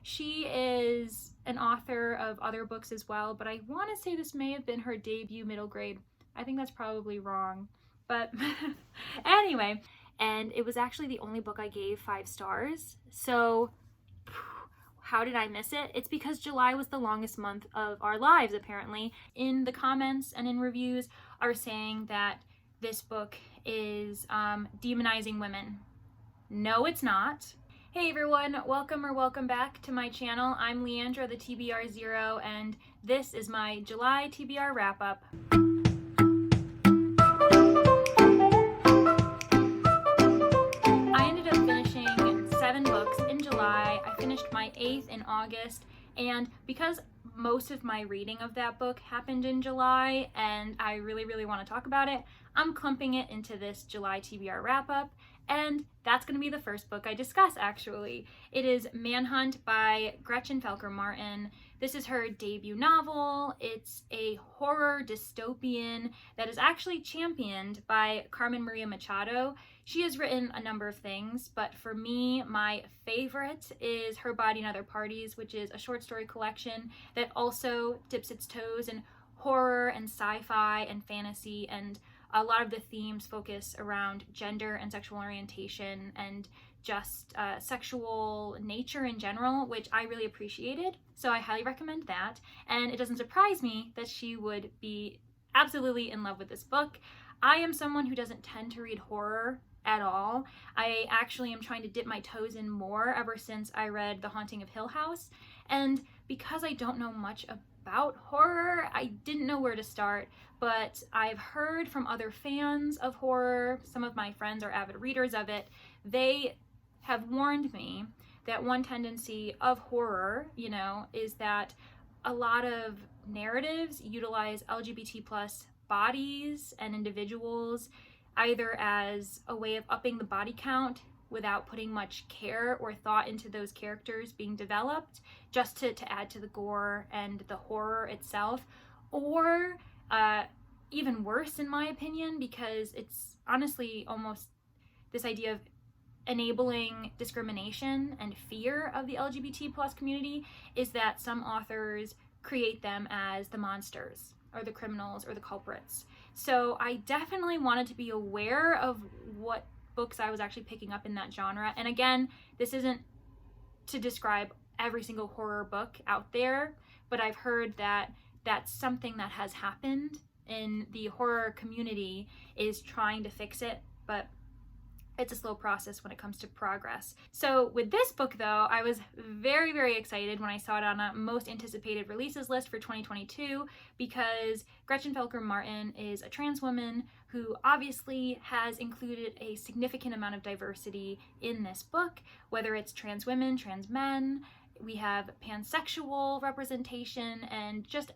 She is an author of other books as well, but I want to say this may have been her debut middle grade. I think that's probably wrong, but anyway. And it was actually the only book I gave 5 stars. So how did I miss it? It's because July was the longest month of our lives, apparently. In the comments and in reviews are saying that this book is demonizing women. No, it's not. Hey everyone, welcome back to my channel. I'm Leandra, the TBR0, and this is my July TBR wrap-up. I ended up finishing 7 books in July. I finished my 8th in August, and because most of my reading of that book happened in July and I really want to talk about it, I'm clumping it into this July TBR wrap-up, and that's going to be the first book I discuss, actually. It is Manhunt by Gretchen Felker Martin. This is her debut novel. It's a horror dystopian that is actually championed by Carmen Maria Machado. She has written a number of things, but for me, my favorite is Her Body and Other Parties, which is a short story collection that also dips its toes in horror and sci-fi and fantasy, and a lot of the themes focus around gender and sexual orientation and just sexual nature in general, which I really appreciated. So I highly recommend that. And it doesn't surprise me that she would be absolutely in love with this book. I am someone who doesn't tend to read horror at all. I actually am trying to dip my toes in more ever since I read The Haunting of Hill House. And because I don't know much about horror, I didn't know where to start, but I've heard from other fans of horror, some of my friends are avid readers of it, they have warned me that one tendency of horror, is that a lot of narratives utilize LGBT plus bodies and individuals either as a way of upping the body count without putting much care or thought into those characters being developed, just to add to the gore and the horror itself, or even worse in my opinion, because it's honestly almost this idea of enabling discrimination and fear of the LGBT plus community, is that some authors create them as the monsters or the criminals or the culprits. So I definitely wanted to be aware of what books I was actually picking up in that genre. And again, this isn't to describe every single horror book out there, but I've heard that that's something that has happened in the horror community, is trying to fix it, but it's a slow process when it comes to progress. So with this book though, I was very excited when I saw it on a most anticipated releases list for 2022, because Gretchen Felker Martin is a trans woman who obviously has included a significant amount of diversity in this book, whether it's trans women, trans men, we have pansexual representation, and just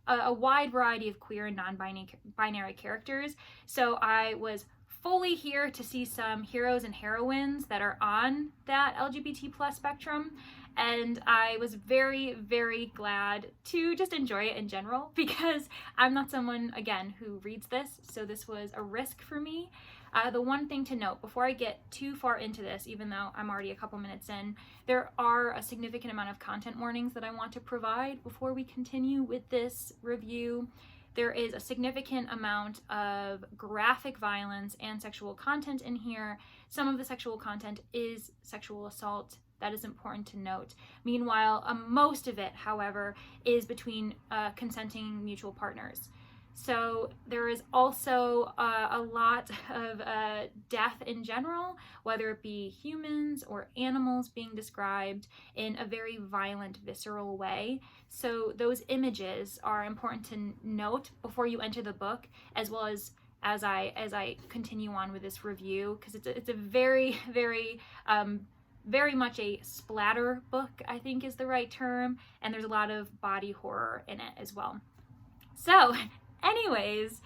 a wide variety of queer and non-binary characters. So I was fully here to see some heroes and heroines that are on that LGBT plus spectrum, and I was very glad to just enjoy it in general, because I'm not someone, again, who reads this, so this was a risk for me. The one thing to note before I get too far into this, even though I'm already a couple minutes in, there are a significant amount of content warnings that I want to provide before we continue with this review. There is a significant amount of graphic violence and sexual content in here. Some of the sexual content is sexual assault. That is important to note. Meanwhile, most of it, however, is between consenting mutual partners. So there is also a lot of death in general, whether it be humans or animals being described in a very violent, visceral way. So those images are important to note before you enter the book, as well as I continue on with this review, because it's a very much a splatter book, I think is the right term, and there's a lot of body horror in it as well. So anyways,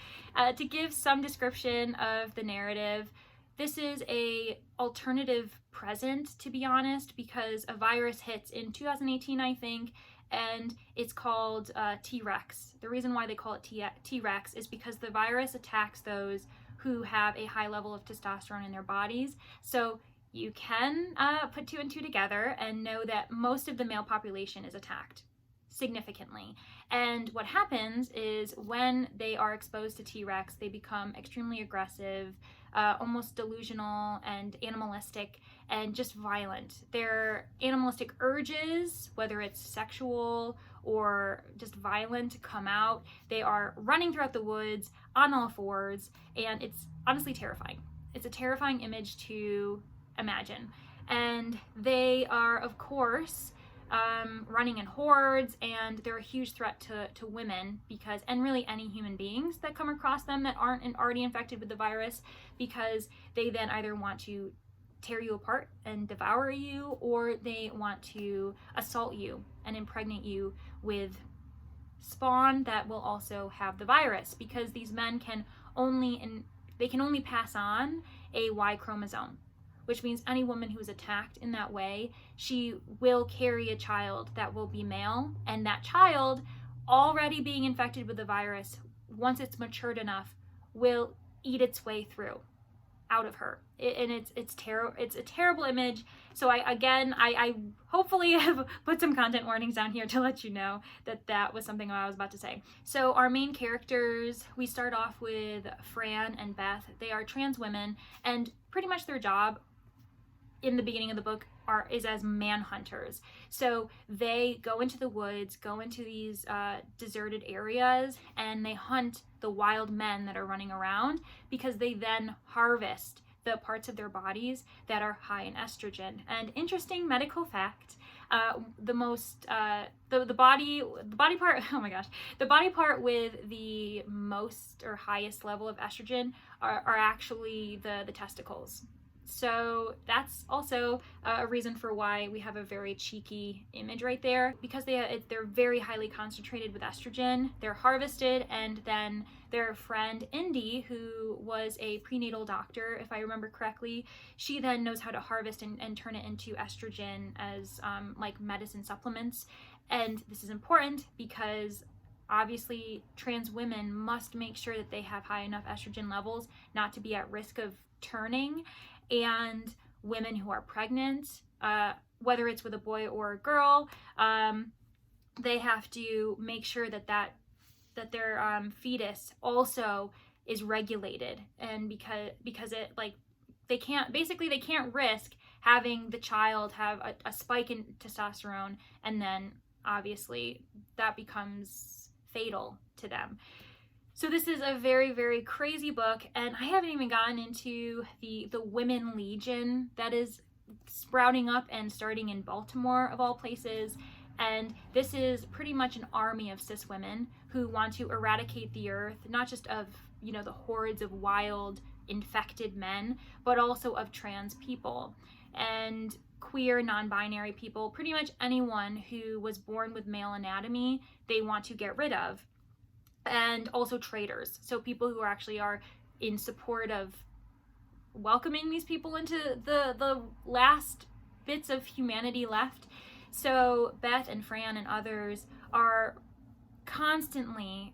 to give some description of the narrative, this is a alternative present, to be honest, because a virus hits in 2018, I think, and it's called Trex. The reason why they call it Trex is because the virus attacks those who have a high level of testosterone in their bodies. So you can put 2 and 2 together and know that most of the male population is attacked significantly. And what happens is when they are exposed to T-Rex, they become extremely aggressive, almost delusional and animalistic, and just violent. Their animalistic urges, whether it's sexual or just violent, come out. They are running throughout the woods on all fours, and it's honestly terrifying. It's a terrifying image to imagine. And they are, of course, running in hordes, and they're a huge threat to women, because, and really any human beings that come across them that aren't already infected with the virus, because they then either want to tear you apart and devour you, or they want to assault you and impregnate you with spawn that will also have the virus, because these men can only pass on a Y chromosome, which means any woman who is attacked in that way, she will carry a child that will be male, and that child, already being infected with the virus, once it's matured enough, will eat its way through out of her. It's a terrible image. So I hopefully have put some content warnings down here to let you know that was something I was about to say. So our main characters, we start off with Fran and Beth. They are trans women, and pretty much their job in the beginning of the book is as manhunters. So they go into the woods, go into these deserted areas, and they hunt the wild men that are running around, because they then harvest the parts of their bodies that are high in estrogen. And interesting medical fact, the body part, oh my gosh, the body part with the most or highest level of estrogen are actually the testicles. So that's also a reason for why we have a very cheeky image right there, because they're very highly concentrated with estrogen. They're harvested, and then their friend Indy, who was a prenatal doctor, if I remember correctly, she then knows how to harvest and turn it into estrogen as like medicine supplements. And this is important because obviously trans women must make sure that they have high enough estrogen levels not to be at risk of turning. And women who are pregnant, whether it's with a boy or a girl, they have to make sure that their fetus also is regulated, and because it, like, they can't risk having the child have a spike in testosterone, and then obviously that becomes fatal to them. So this is a very, very crazy book, and I haven't even gotten into the Women Legion that is sprouting up and starting in Baltimore, of all places. And this is pretty much an army of cis women who want to eradicate the earth, not just of, the hordes of wild infected men, but also of trans people and queer, non-binary people. Pretty much anyone who was born with male anatomy, they want to get rid of. And also traitors, so people who actually are in support of welcoming these people into the last bits of humanity left. So Beth and Fran and others are constantly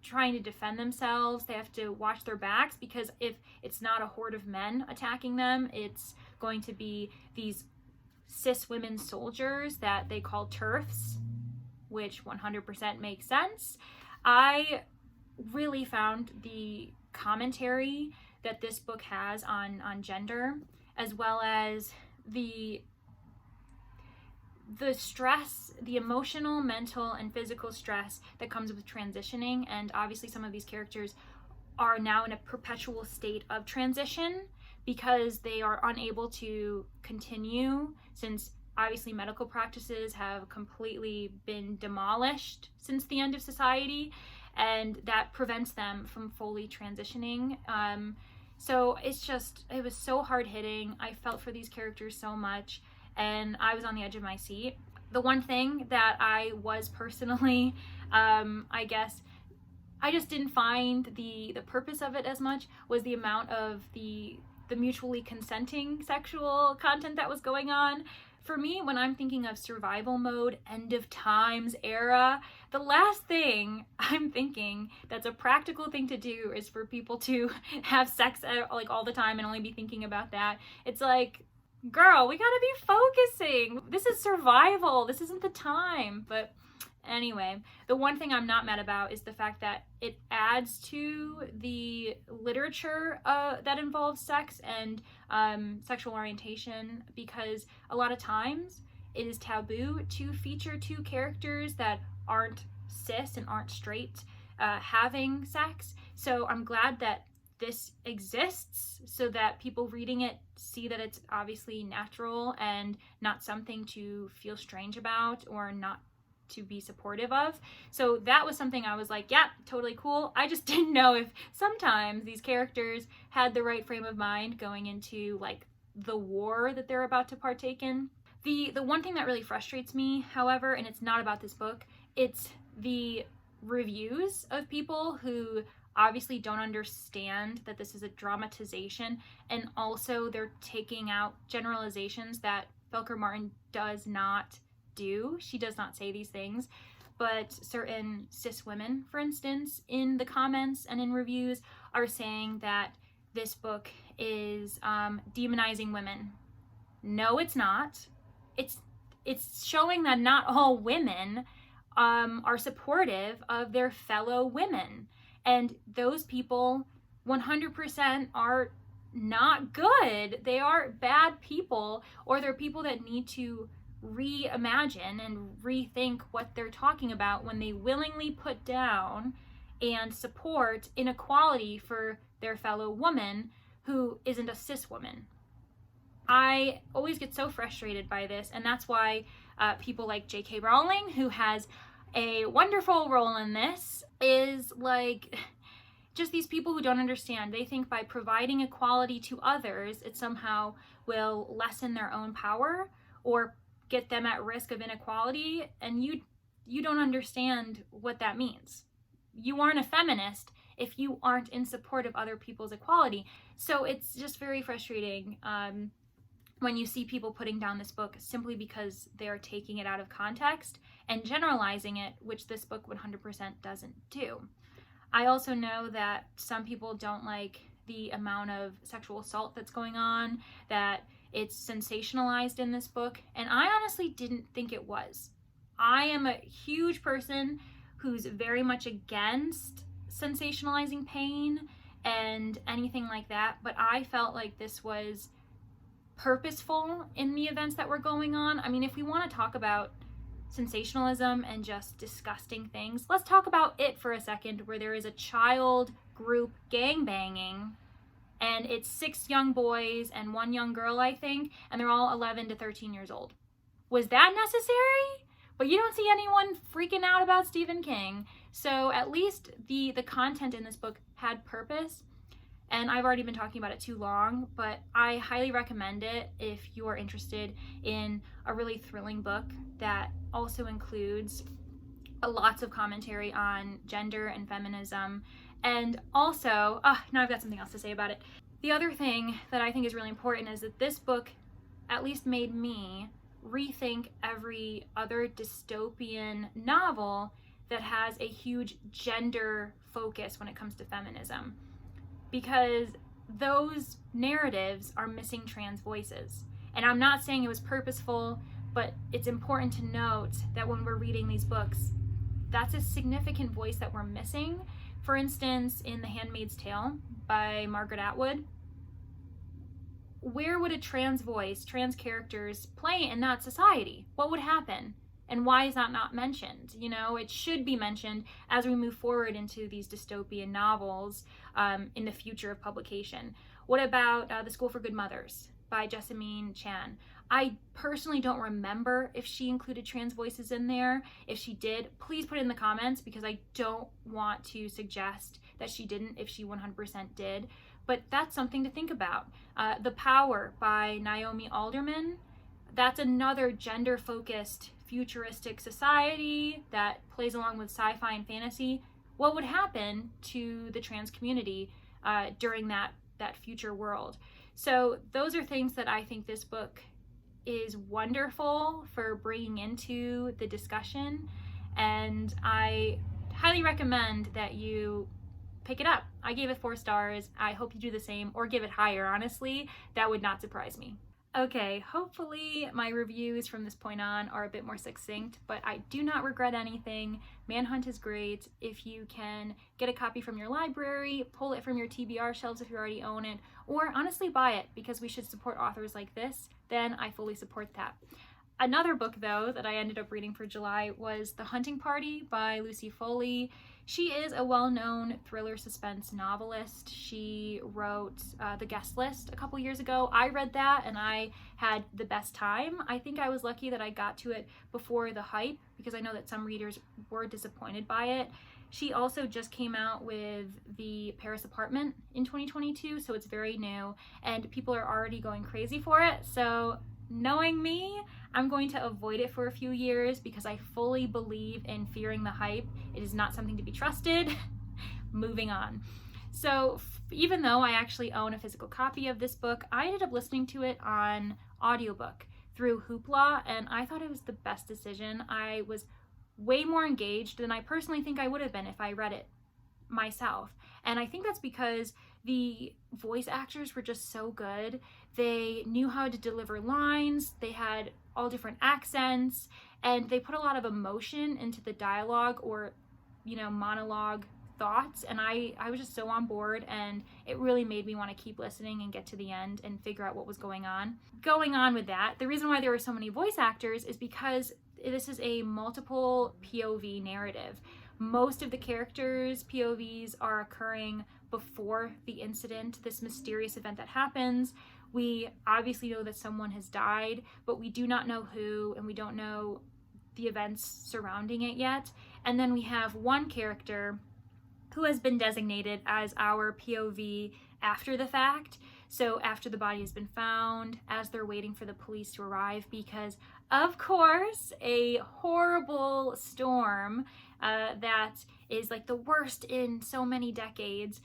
trying to defend themselves. They have to watch their backs, because if it's not a horde of men attacking them, it's going to be these cis women soldiers that they call TERFs, which 100% makes sense. I really found the commentary that this book has on gender, as well as the stress, the emotional, mental, and physical stress that comes with transitioning. And obviously some of these characters are now in a perpetual state of transition because they are unable to continue, since obviously medical practices have completely been demolished since the end of society, and that prevents them from fully transitioning. So it was so hard hitting. I felt for these characters so much, and I was on the edge of my seat. The one thing that I was personally, I guess, I just didn't find the purpose of it as much, was the amount of the mutually consenting sexual content that was going on. For me, when I'm thinking of survival mode, end of times era, the last thing I'm thinking that's a practical thing to do is for people to have sex like all the time and only be thinking about that. It's like, girl, we gotta be focusing. This is survival. This isn't the time. But anyway, the one thing I'm not mad about is the fact that it adds to the literature that involves sex and sexual orientation, because a lot of times it is taboo to feature two characters that aren't cis and aren't straight having sex. So I'm glad that this exists so that people reading it see that it's obviously natural and not something to feel strange about or not to be supportive of. So that was something I was like, yeah, totally cool. I just didn't know if sometimes these characters had the right frame of mind going into like the war that they're about to partake in. The one thing that really frustrates me, however, and it's not about this book, it's the reviews of people who obviously don't understand that this is a dramatization, and also they're taking out generalizations that Belker Martin does not do. She does not say these things, but certain cis women, for instance, in the comments and in reviews are saying that this book is demonizing women. No, it's not. It's showing that not all women are supportive of their fellow women. And those people 100% are not good. They are bad people, or they're people that need to reimagine and rethink what they're talking about when they willingly put down and support inequality for their fellow woman who isn't a cis woman. I always get so frustrated by this, and that's why people like J.K. Rowling, who has a wonderful role in this, is like just these people who don't understand. They think by providing equality to others, it somehow will lessen their own power or get them at risk of inequality, and you don't understand what that means. You aren't a feminist if you aren't in support of other people's equality. So it's just very frustrating when you see people putting down this book simply because they're taking it out of context and generalizing it, which this book 100% doesn't do. I also know that some people don't like the amount of sexual assault that's going on, that it's sensationalized in this book, and I honestly didn't think it was. I am a huge person who's very much against sensationalizing pain and anything like that, but I felt like this was purposeful in the events that were going on. I mean, if we want to talk about sensationalism and just disgusting things, let's talk about It for a second, where there is a child group gangbanging, and it's 6 young boys and 1 young girl, I think, and they're all 11 to 13 years old. Was that necessary? But you don't see anyone freaking out about Stephen King. So at least the content in this book had purpose. And I've already been talking about it too long, but I highly recommend it if you are interested in a really thrilling book that also includes lots of commentary on gender and feminism. And also, now I've got something else to say about it. The other thing that I think is really important is that this book at least made me rethink every other dystopian novel that has a huge gender focus when it comes to feminism, because those narratives are missing trans voices. And I'm not saying it was purposeful, but it's important to note that when we're reading these books, that's a significant voice that we're missing. For instance, in The Handmaid's Tale by Margaret Atwood, where would a trans voice, trans characters play in that society? What would happen? And why is that not mentioned? You know, it should be mentioned as we move forward into these dystopian novels in the future of publication. What about The School for Good Mothers by Jessamine Chan? I personally don't remember if she included trans voices in there. If she did, please put it in the comments, because I don't want to suggest that she didn't if she 100% did. But that's something to think about. The Power by Naomi Alderman, that's another gender-focused futuristic society that plays along with sci-fi and fantasy. What would happen to the trans community during that future world? So those are things that I think this book is wonderful for bringing into the discussion, and I highly recommend that you pick it up. I gave it 4 stars. I hope you do the same, or give it higher, honestly. That would not surprise me. Okay, hopefully my reviews from this point on are a bit more succinct, but I do not regret anything. Manhunt is great. If you can get a copy from your library, pull it from your TBR shelves if you already own it, or honestly buy it because we should support authors like this, then I fully support that. Another book, though, that I ended up reading for July was The Hunting Party by Lucy Foley. She is a well-known thriller suspense novelist. She wrote The Guest List a couple years ago. I read that and I had the best time. I think I was lucky that I got to it before the hype because I know that some readers were disappointed by it. She also just came out with The Paris Apartment in 2022, so it's very new and people are already going crazy for it. So knowing me, I'm going to avoid it for a few years because I fully believe in fearing the hype. It is not something to be trusted. Moving on. So even though I actually own a physical copy of this book, I ended up listening to it on audiobook through Hoopla, and I thought it was the best decision. I was way more engaged than I personally think I would have been if I read it myself. And I think that's because the voice actors were just so good. They knew how to deliver lines, they had all different accents, and they put a lot of emotion into the dialogue or, monologue thoughts. And I was just so on board, and it really made me want to keep listening and get to the end and figure out what was going on. Going on with that, the reason why there were so many voice actors is because this is a multiple POV narrative. Most of the characters' POVs are occurring before the incident, this mysterious event that happens. We obviously know that someone has died, but we do not know who, and we don't know the events surrounding it yet. And then we have one character who has been designated as our POV after the fact. So after the body has been found, as they're waiting for the police to arrive, because of course a horrible storm that is like the worst in so many decades,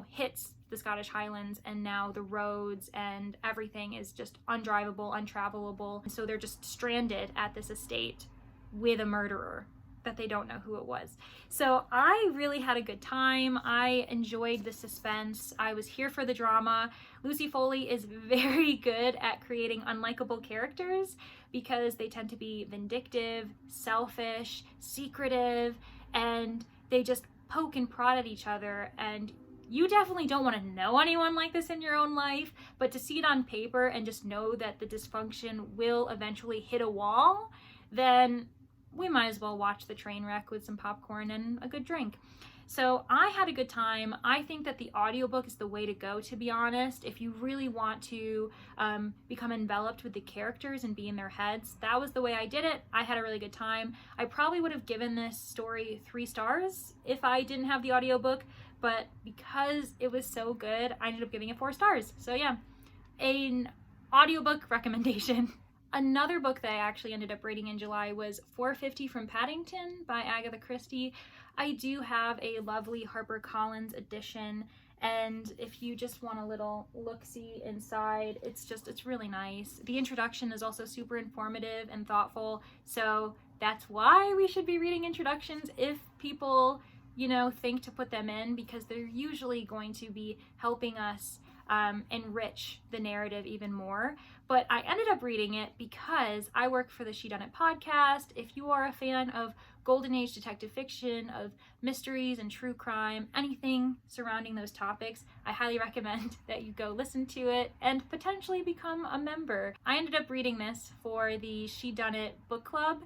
hits the Scottish Highlands, and now the roads and everything is just undrivable, untravelable. So they're just stranded at this estate with a murderer that they don't know who it was. So I really had a good time. I enjoyed the suspense. I was here for the drama. Lucy Foley is very good at creating unlikable characters because they tend to be vindictive, selfish, secretive, and they just poke and prod at each other. And you definitely don't want to know anyone like this in your own life, but to see it on paper and just know that the dysfunction will eventually hit a wall, then we might as well watch the train wreck with some popcorn and a good drink. So I had a good time. I think that the audiobook is the way to go, to be honest. If you really want to become enveloped with the characters and be in their heads, that was the way I did it. I had a really good time. I probably would have given this story 3 stars if I didn't have the audiobook, but because it was so good, I ended up giving it 4 stars. So yeah, an audiobook recommendation. Another book that I actually ended up reading in July was 450 from Paddington by Agatha Christie. I do have a lovely HarperCollins edition, and if you just want a little look-see inside, it's really nice. The introduction is also super informative and thoughtful, so that's why we should be reading introductions if people, think to put them in, because they're usually going to be helping us enrich the narrative even more. But I ended up reading it because I work for the She Done It podcast. If you are a fan of Golden Age detective fiction, of mysteries and true crime, anything surrounding those topics, I highly recommend that you go listen to it and potentially become a member. I ended up reading this for the She Done It book club.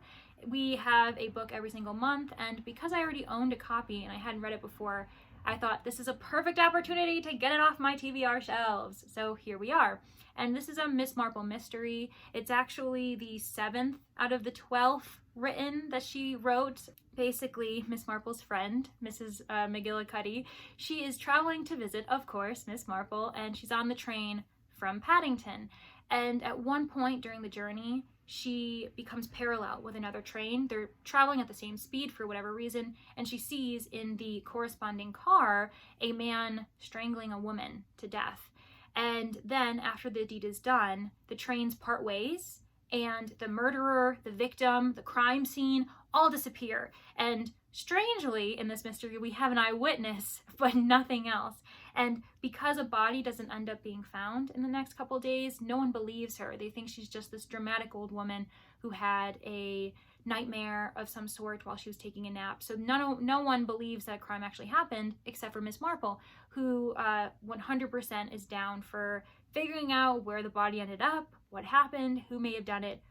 We have a book every single month, and because I already owned a copy and I hadn't read it before, I thought this is a perfect opportunity to get it off my TBR shelves. So here we are. And this is a Miss Marple mystery. It's actually the 7th out of the 12 written that she wrote. Basically, Miss Marple's friend, Mrs. McGillicuddy, she is traveling to visit, of course, Miss Marple, and she's on the train from Paddington. And at one point during the journey, she becomes parallel with another train. They're traveling at the same speed for whatever reason, and she sees in the corresponding car a man strangling a woman to death. And then after the deed is done, the trains part ways, and the murderer, the victim, the crime scene all disappear. And strangely, in this mystery, we have an eyewitness, but nothing else. And because a body doesn't end up being found in the next couple days, no one believes her. They think she's just this dramatic old woman who had a nightmare of some sort while she was taking a nap. So no one believes that a crime actually happened except for Miss Marple, who 100% is down for figuring out where the body ended up, what happened, who may have done it,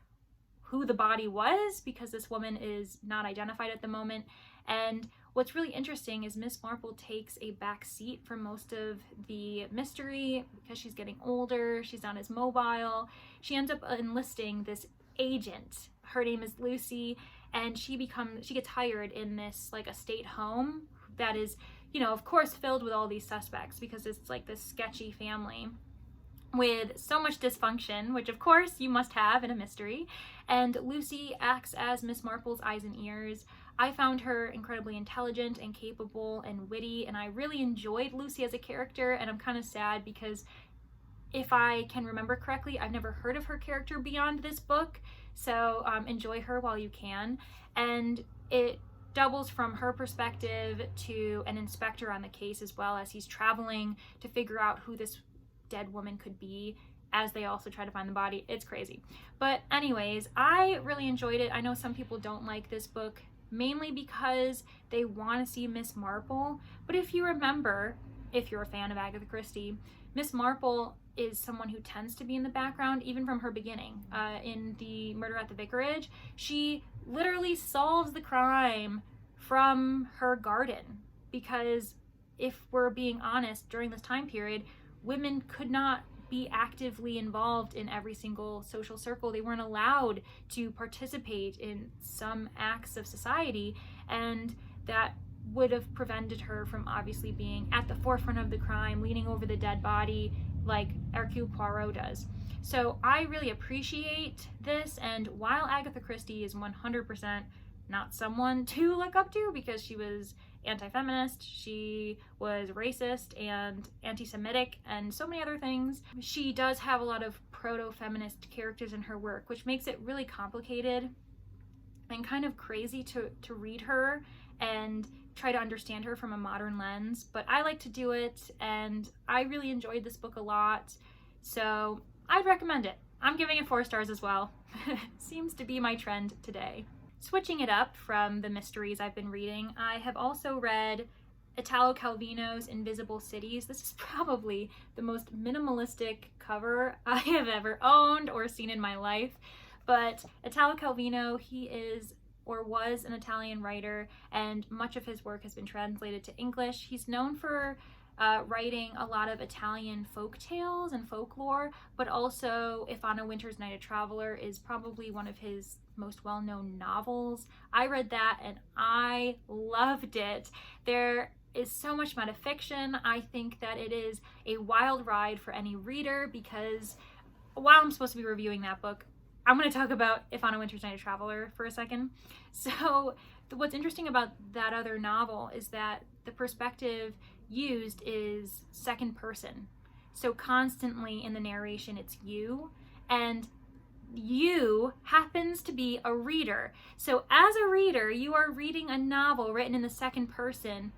who the body was, because this woman is not identified at the moment. And what's really interesting is Miss Marple takes a back seat for most of the mystery because she's getting older, she's not as mobile. She ends up enlisting this agent. Her name is Lucy, and she gets hired in this like estate home that is, you know, of course filled with all these suspects because it's like this sketchy family with so much dysfunction, which of course you must have in a mystery. And Lucy acts as Miss Marple's eyes and ears. I found her incredibly intelligent and capable and witty, and I really enjoyed Lucy as a character, and I'm kind of sad because if I can remember correctly, I've never heard of her character beyond this book, so enjoy her while you can. And it doubles from her perspective to an inspector on the case as well, as he's traveling to figure out who this dead woman could be, as they also try to find the body. It's crazy. But anyways, I really enjoyed it. I know some people don't like this book, mainly because they want to see Miss Marple. But if you remember, if you're a fan of Agatha Christie, Miss Marple is someone who tends to be in the background, even from her beginning. In the Murder at the Vicarage, she literally solves the crime from her garden, because if we're being honest, during this time period, women could not be actively involved in every single social circle. They weren't allowed to participate in some acts of society, and that would have prevented her from obviously being at the forefront of the crime, leaning over the dead body like Hercule Poirot does. So I really appreciate this, and while Agatha Christie is 100% not someone to look up to because she was anti-feminist, she was racist and anti-Semitic and so many other things, she does have a lot of proto-feminist characters in her work, which makes it really complicated and kind of crazy to read her and try to understand her from a modern lens. But I like to do it, and I really enjoyed this book a lot, so I'd recommend it. I'm giving it 4 stars as well. Seems to be my trend today. Switching it up from the mysteries I've been reading, I have also read Italo Calvino's Invisible Cities. This is probably the most minimalistic cover I have ever owned or seen in my life. But Italo Calvino, he is or was an Italian writer, and much of his work has been translated to English. He's known for writing a lot of Italian folk tales and folklore, but also If on a Winter's Night a Traveler is probably one of his most well-known novels. I read that and I loved it. There is so much metafiction. I think that it is a wild ride for any reader, because while I'm supposed to be reviewing that book, I'm going to talk about If on a Winter's Night a Traveler for a second. So what's interesting about that other novel is that the perspective used is second person. So constantly in the narration, it's you, and you happens to be a reader. So as a reader, you are reading a novel written in the second person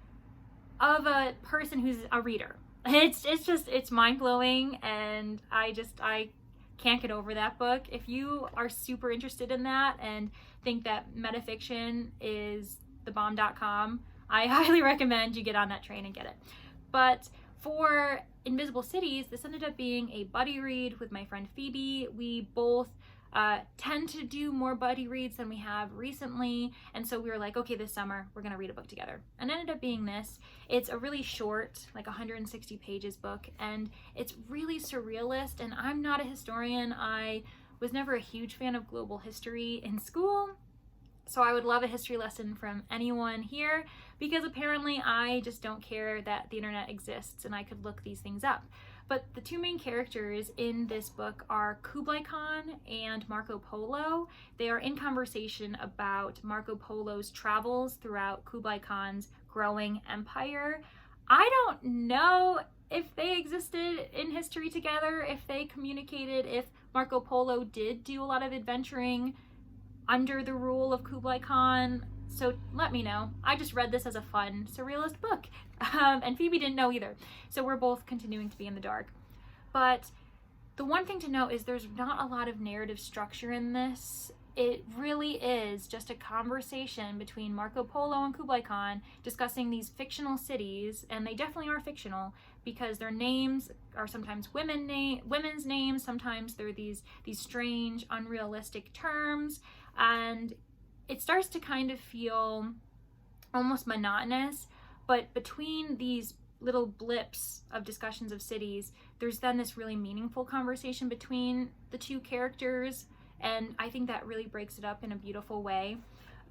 of a person who's a reader. It's mind-blowing, and I can't get over that book. If you are super interested in that and think that metafiction is the bomb.com, I highly recommend you get on that train and get it. But for Invisible Cities, this ended up being a buddy read with my friend Phoebe. We both tend to do more buddy reads than we have recently, and so we were like, okay, this summer we're gonna read a book together. And it ended up being this. It's a really short, like 160 pages book, and it's really surrealist, and I'm not a historian. I was never a huge fan of global history in school, so I would love a history lesson from anyone here, because apparently I just don't care that the internet exists and I could look these things up. But the 2 main characters in this book are Kublai Khan and Marco Polo. They are in conversation about Marco Polo's travels throughout Kublai Khan's growing empire. I don't know if they existed in history together, if they communicated, if Marco Polo did do a lot of adventuring under the rule of Kublai Khan. So let me know. I just read this as a fun, surrealist book. And Phoebe didn't know either. So we're both continuing to be in the dark. But the one thing to note is there's not a lot of narrative structure in this. It really is just a conversation between Marco Polo and Kublai Khan discussing these fictional cities, and they definitely are fictional because their names are sometimes women's names, sometimes they're these strange, unrealistic terms, and it starts to kind of feel almost monotonous, but between these little blips of discussions of cities, there's then this really meaningful conversation between the two characters, and I think that really breaks it up in a beautiful way.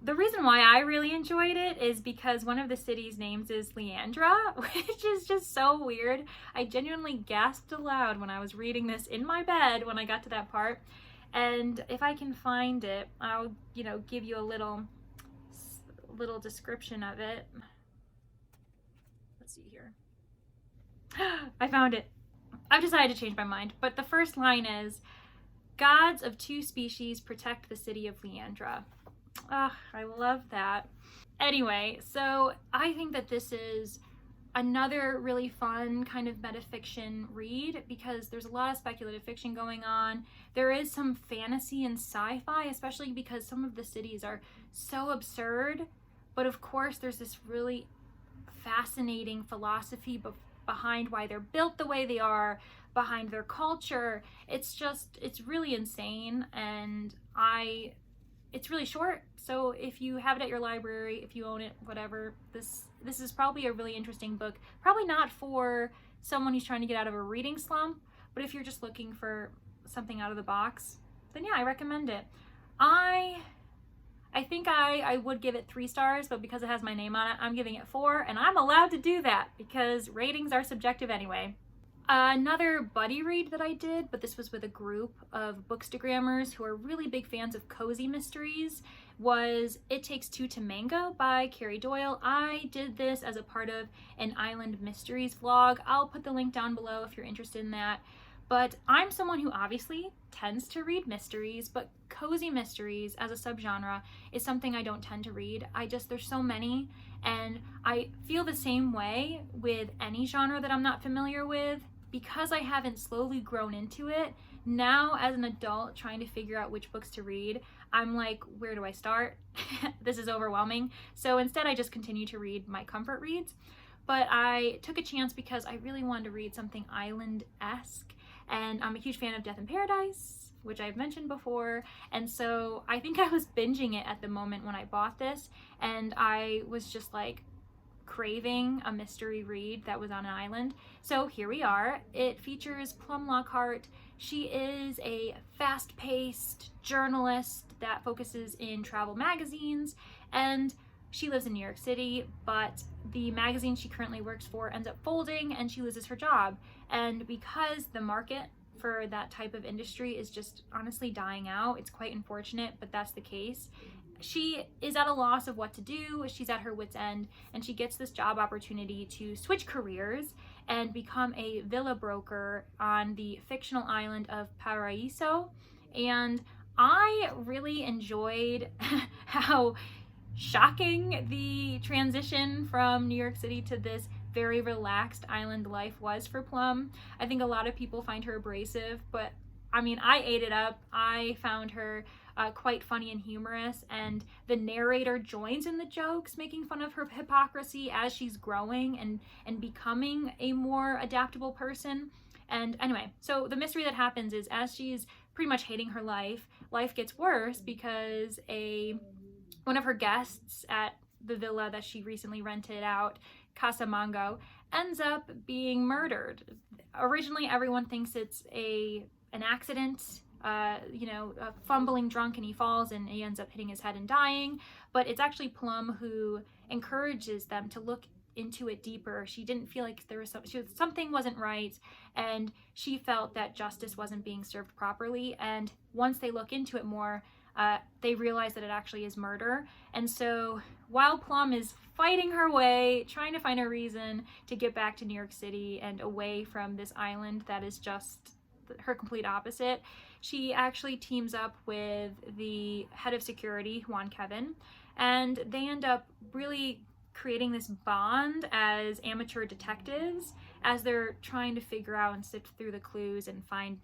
The reason why I really enjoyed it is because one of the city's names is Leandra, which is just so weird. I genuinely gasped aloud when I was reading this in my bed when I got to that part. And if I can find it, I'll, give you a little description of it. Let's see here. I found it. I've decided to change my mind, but the first line is, "Gods of two species protect the city of Leandra." I love that. Anyway, so I think that this is another really fun kind of metafiction read because there's a lot of speculative fiction going on. There is some fantasy and sci-fi, especially because some of the cities are so absurd. But of course, there's this really fascinating philosophy behind why they're built the way they are, behind their culture. It's really insane, and it's really short, so if you have it at your library, if you own it, whatever, this is probably a really interesting book. Probably not for someone who's trying to get out of a reading slump, but if you're just looking for something out of the box, then yeah, I recommend it. I think I would give it 3 stars, but because it has my name on it, I'm giving it 4, and I'm allowed to do that because ratings are subjective anyway. Another buddy read that I did, but this was with a group of bookstagrammers who are really big fans of cozy mysteries, was It Takes Two to Mango by Carrie Doyle. I did this as a part of an Island Mysteries vlog. I'll put the link down below if you're interested in that. But I'm someone who obviously tends to read mysteries, but cozy mysteries as a subgenre is something I don't tend to read. There's so many, and I feel the same way with any genre that I'm not familiar with. Because I haven't slowly grown into it, now as an adult trying to figure out which books to read, I'm like, where do I start? This is overwhelming. So instead I just continue to read my comfort reads. But I took a chance because I really wanted to read something island-esque, and I'm a huge fan of Death in Paradise, which I've mentioned before, and so I think I was binging it at the moment when I bought this, and I was just like, craving a mystery read that was on an island. So here we are. It features Plum Lockhart. She is a fast-paced journalist that focuses in travel magazines, and she lives in New York City, but the magazine she currently works for ends up folding and she loses her job. And because the market for that type of industry is just honestly dying out, it's quite unfortunate, but that's the case. She is at a loss of what to do. She's at her wit's end, and she gets this job opportunity to switch careers and become a villa broker on the fictional island of Paraíso. And I really enjoyed how shocking the transition from New York City to this very relaxed island life was for Plum. I think a lot of people find her abrasive, but I mean, I ate it up. I found her quite funny and humorous, and the narrator joins in the jokes, making fun of her hypocrisy as she's growing and becoming a more adaptable person. And anyway, so the mystery that happens is as she's pretty much hating her life gets worse because one of her guests at the villa that she recently rented out, Casa Mango, ends up being murdered. Originally, everyone thinks it's an accident, a fumbling drunk, and he falls and he ends up hitting his head and dying. But it's actually Plum who encourages them to look into it deeper. She didn't feel like there was something wasn't right, and she felt that justice wasn't being served properly. And once they look into it more, they realize that it actually is murder. And so while Plum is fighting her way, trying to find a reason to get back to New York City and away from this island that is just her complete opposite, she actually teams up with the head of security, Juan Kevin, and they end up really creating this bond as amateur detectives as they're trying to figure out and sift through the clues and find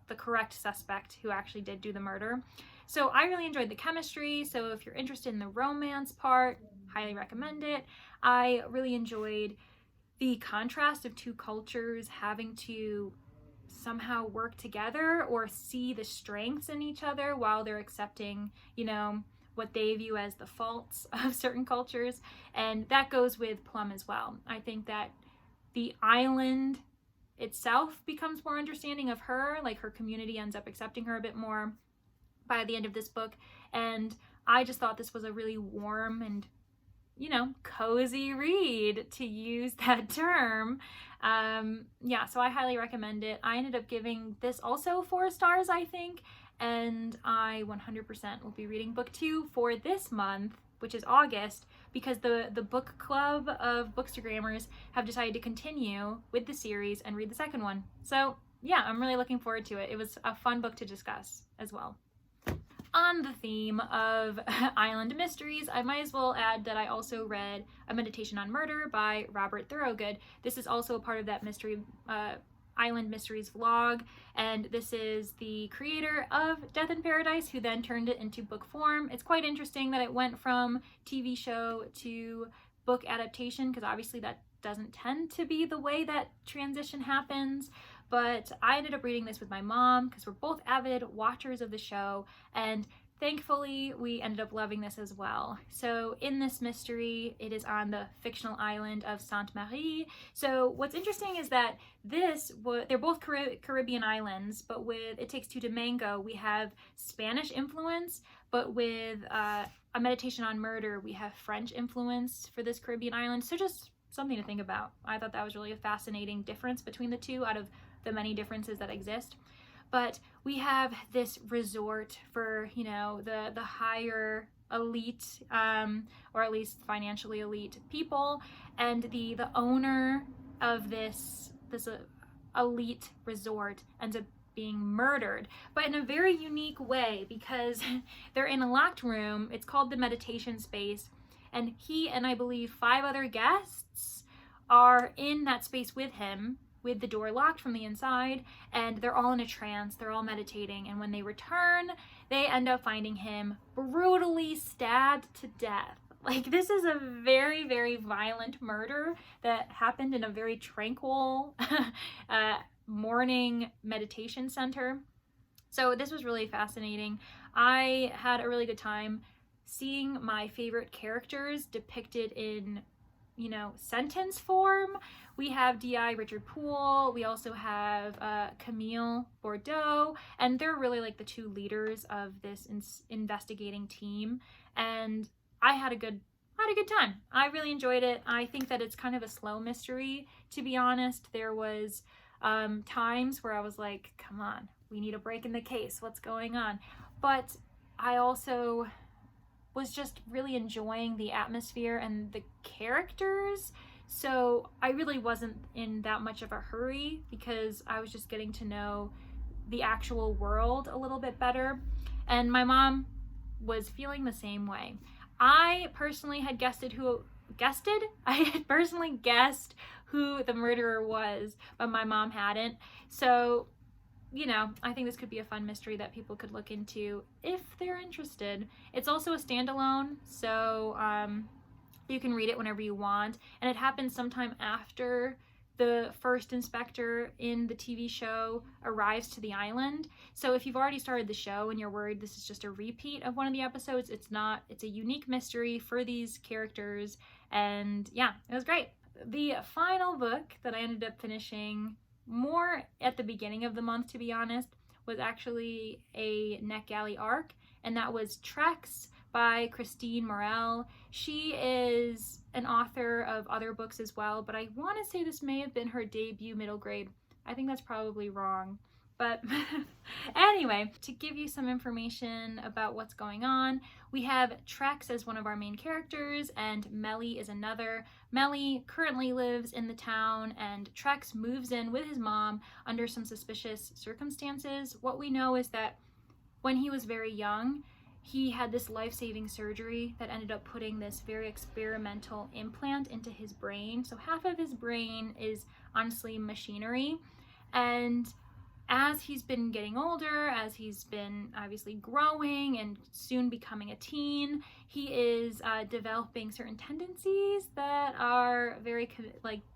the correct suspect who actually did do the murder. So I really enjoyed the chemistry, so if you're interested in the romance part, highly recommend it. I really enjoyed the contrast of two cultures having to somehow work together or see the strengths in each other while they're accepting, you know, what they view as the faults of certain cultures. And that goes with Plum as well. I think that the island itself becomes more understanding of her, like her community ends up accepting her a bit more by the end of this book. And I just thought this was a really warm and, you know, cozy read, to use that term. Yeah, so I highly recommend it. I ended up giving this also 4 stars, I think, and I 100% will be reading book 2 for this month, which is August, because the book club of Bookstagrammers have decided to continue with the series and read the second one. So yeah, I'm really looking forward to it. It was a fun book to discuss as well. On the theme of island mysteries, I might as well add that I also read A Meditation on Murder by Robert Thorogood. This is also a part of that mystery Island Mysteries vlog, and this is the creator of Death in Paradise, who then turned it into book form. It's quite interesting that it went from TV show to book adaptation, because obviously that doesn't tend to be the way that transition happens. But I ended up reading this with my mom because we're both avid watchers of the show, and thankfully we ended up loving this as well. So in this mystery, it is on the fictional island of Sainte Marie. So what's interesting is that they're both Caribbean islands, but with It Takes Two to Mango, we have Spanish influence, but with A Meditation on Murder, we have French influence for this Caribbean island. So just something to think about. I thought that was really a fascinating difference between the two out of the many differences that exist. But we have this resort for, you know, the higher elite, or at least financially elite people, and the owner of this elite resort ends up being murdered, but in a very unique way, because they're in a locked room. It's called the meditation space, and he and I believe 5 other guests are in that space with him, with the door locked from the inside, and they're all in a trance, they're all meditating, and when they return, they end up finding him brutally stabbed to death. Like, this is a very, very violent murder that happened in a very tranquil morning meditation center. So this was really fascinating. I had a really good time seeing my favorite characters depicted in, you know, sentence form. We have D.I. Richard Poole, we also have Camille Bordeaux, and they're really like the 2 leaders of this investigating team, and I had a good time. I really enjoyed it. I think that it's kind of a slow mystery, to be honest. There was times where I was like, come on, we need a break in the case, what's going on? But I also was just really enjoying the atmosphere and the characters. So I really wasn't in that much of a hurry, because I was just getting to know the actual world a little bit better. And my mom was feeling the same way. I personally had guessed who the murderer was, but my mom hadn't. So, you know, I think this could be a fun mystery that people could look into if they're interested. It's also a standalone, so you can read it whenever you want, and it happens sometime after the first inspector in the TV show arrives to the island. So if you've already started the show and you're worried this is just a repeat of one of the episodes, it's not. It's a unique mystery for these characters, and yeah, it was great. The final book that I ended up finishing more at the beginning of the month, to be honest, was actually a NetGalley arc, and that was Trex by Christine Morel. She is an author of other books as well, but I want to say this may have been her debut middle grade. I think that's probably wrong. But anyway, to give you some information about what's going on, we have Trex as one of our main characters, and Melly is another. Melly currently lives in the town, and Trex moves in with his mom under some suspicious circumstances. What we know is that when he was very young, he had this life-saving surgery that ended up putting this very experimental implant into his brain. So half of his brain is honestly machinery. And as he's been getting older, as he's been obviously growing and soon becoming a teen, he is developing certain tendencies that are very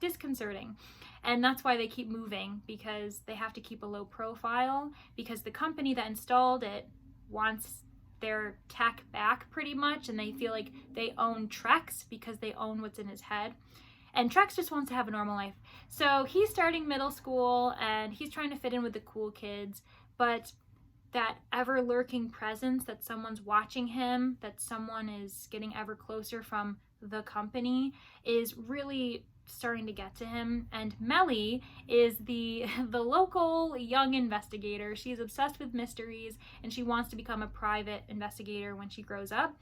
disconcerting. And that's why they keep moving, because they have to keep a low profile, because the company that installed it wants their tech back pretty much, and they feel like they own Trex because they own what's in his head. And Trex just wants to have a normal life. So he's starting middle school and he's trying to fit in with the cool kids, but that ever lurking presence that someone's watching him, that someone is getting ever closer from the company, is really starting to get to him. And Melly is the local young investigator. She's obsessed with mysteries and she wants to become a private investigator when she grows up.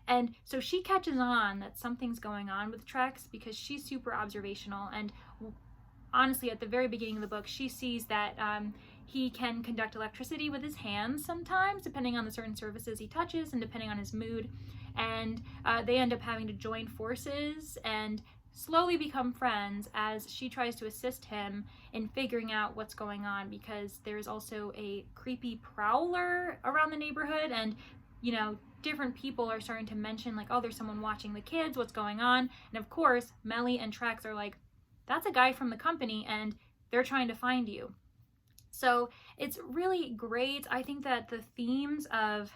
And so she catches on that something's going on with Trex because she's super observational. And honestly, at the very beginning of the book, she sees that he can conduct electricity with his hands sometimes, depending on the certain surfaces he touches and depending on his mood. And they end up having to join forces and slowly become friends as she tries to assist him in figuring out what's going on, because there's also a creepy prowler around the neighborhood, and different people are starting to mention like, oh, there's someone watching the kids, what's going on? And of course, Melly and Trex are like, that's a guy from the company and they're trying to find you. So it's really great. I think that the themes of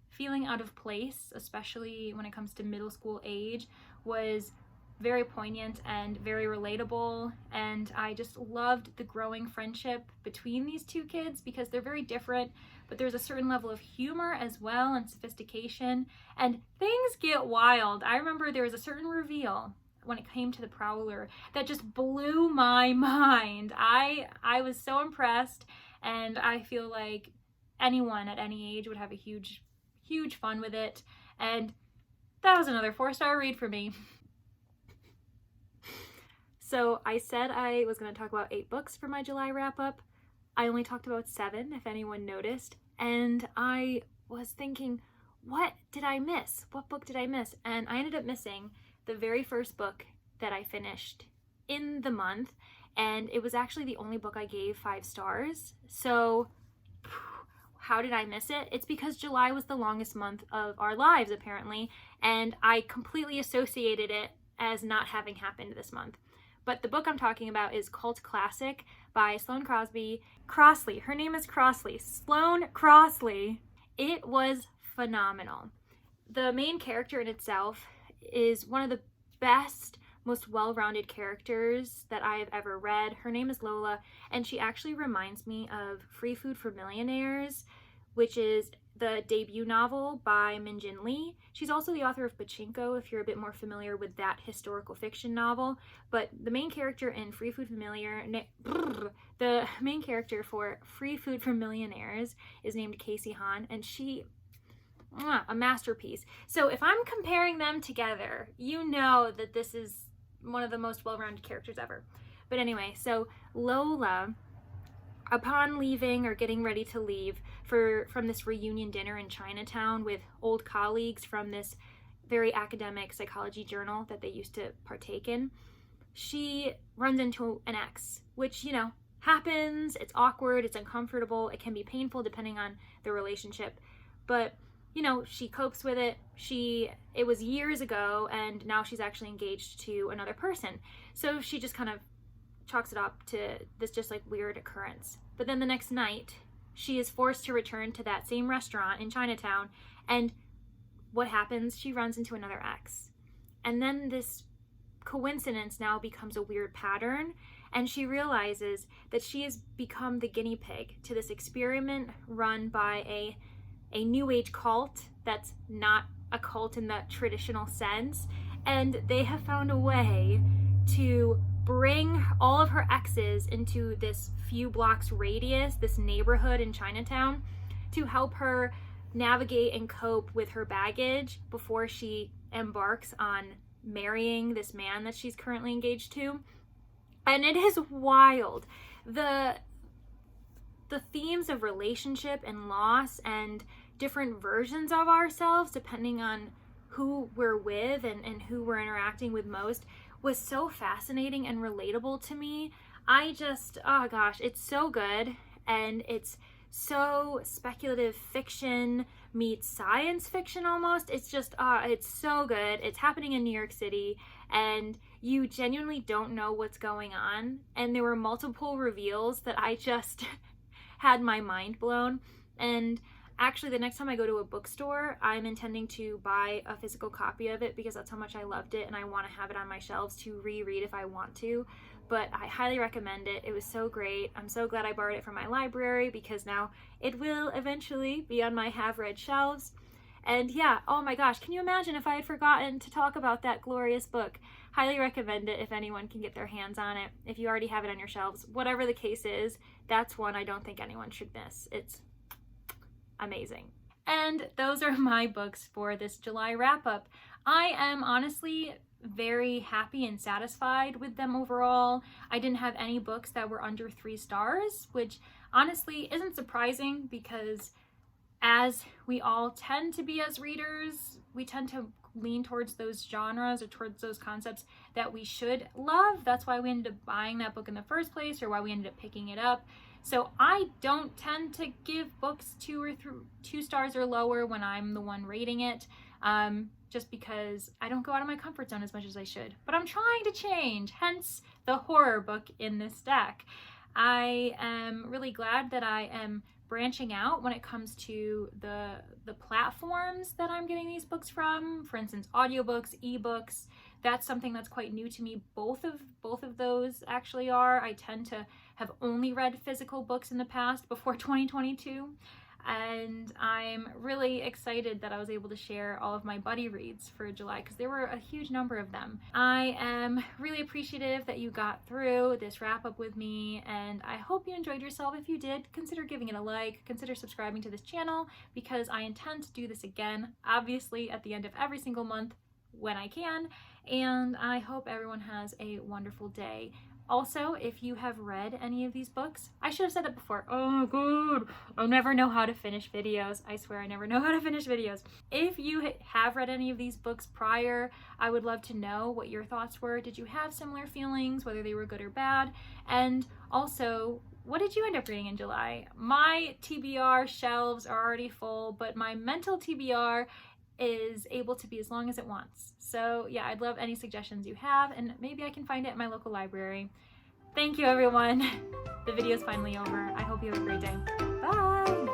feeling out of place, especially when it comes to middle school age, was very poignant and very relatable. And I just loved the growing friendship between these two kids because they're very different, but there's a certain level of humor as well and sophistication, and things get wild. I remember there was a certain reveal when it came to the prowler that just blew my mind. I was so impressed, and I feel like anyone at any age would have a huge fun with it. And that was another 4-star read for me. So I said I was going to talk about 8 books for my July wrap-up. I only talked about 7, if anyone noticed. And I was thinking, what did I miss? What book did I miss? And I ended up missing the very first book that I finished in the month. And it was actually the only book I gave 5 stars. So how did I miss it? It's because July was the longest month of our lives, apparently. And I completely associated it as not having happened this month. But the book I'm talking about is Cult Classic by Sloane Crossley. Her name is Crossley. Sloane Crossley. It was phenomenal. The main character in itself is one of the best, most well-rounded characters that I have ever read. Her name is Lola, and she actually reminds me of Free Food for Millionaires, which is the debut novel by Min Jin Lee. She's also the author of Pachinko, if you're a bit more familiar with that historical fiction novel. But the main character in the main character for Free Food for Millionaires is named Casey Han, and she, a masterpiece. So if I'm comparing them together, you know that this is one of the most well-rounded characters ever. But anyway, so Lola, upon leaving or getting ready to leave from this reunion dinner in Chinatown with old colleagues from this very academic psychology journal that they used to partake in, she runs into an ex, which, happens. It's awkward, it's uncomfortable, it can be painful depending on the relationship. But, she copes with it. It was years ago, and now she's actually engaged to another person. So she just kind of chalks it up to this just weird occurrence. But then the next night, she is forced to return to that same restaurant in Chinatown, and what happens? She runs into another ex. And then this coincidence now becomes a weird pattern, and she realizes that she has become the guinea pig to this experiment run by a new age cult that's not a cult in the traditional sense, and they have found a way to bring all of her exes into this few blocks radius, this neighborhood in Chinatown, to help her navigate and cope with her baggage before she embarks on marrying this man that she's currently engaged to. And it is wild. The themes of relationship and loss and different versions of ourselves depending on who we're with and who we're interacting with most was so fascinating and relatable to me. I just, oh gosh, it's so good, and it's so speculative fiction meets science fiction almost. It's just, it's so good. It's happening in New York City, and you genuinely don't know what's going on, and there were multiple reveals that I just had my mind blown. And actually, the next time I go to a bookstore, I'm intending to buy a physical copy of it because that's how much I loved it, and I want to have it on my shelves to reread if I want to. But I highly recommend it. It was so great. I'm so glad I borrowed it from my library because now it will eventually be on my have-read shelves. And yeah, oh my gosh, can you imagine if I had forgotten to talk about that glorious book? Highly recommend it if anyone can get their hands on it. If you already have it on your shelves, whatever the case is, that's one I don't think anyone should miss. It's amazing. And those are my books for this July wrap-up. I am honestly very happy and satisfied with them overall. I didn't have any books that were under 3 stars, which honestly isn't surprising because as we all tend to be as readers, we tend to lean towards those genres or towards those concepts that we should love. That's why we ended up buying that book in the first place, or why we ended up picking it up. So I don't tend to give books 2 stars or lower when I'm the one rating it, just because I don't go out of my comfort zone as much as I should. But I'm trying to change, hence the horror book in this deck. I am really glad that I am branching out when it comes to the platforms that I'm getting these books from. For instance, audiobooks, ebooks. That's something that's quite new to me. Both of those actually are. I tend to have only read physical books in the past before 2022. And I'm really excited that I was able to share all of my buddy reads for July because there were a huge number of them. I am really appreciative that you got through this wrap up with me, and I hope you enjoyed yourself. If you did, consider giving it a like, consider subscribing to this channel because I intend to do this again, obviously at the end of every single month when I can, and I hope everyone has a wonderful day. Also, if you have read any of these books, I should have said that before. Oh god, I never know how to finish videos. I swear I never know how to finish videos. If you have read any of these books prior, I would love to know what your thoughts were. Did you have similar feelings, whether they were good or bad? And also, what did you end up reading in July? My TBR shelves are already full, but my mental TBR is able to be as long as it wants. So yeah, I'd love any suggestions you have, and maybe I can find it at my local library. Thank you, everyone. The video is finally over. I hope you have a great day. Bye!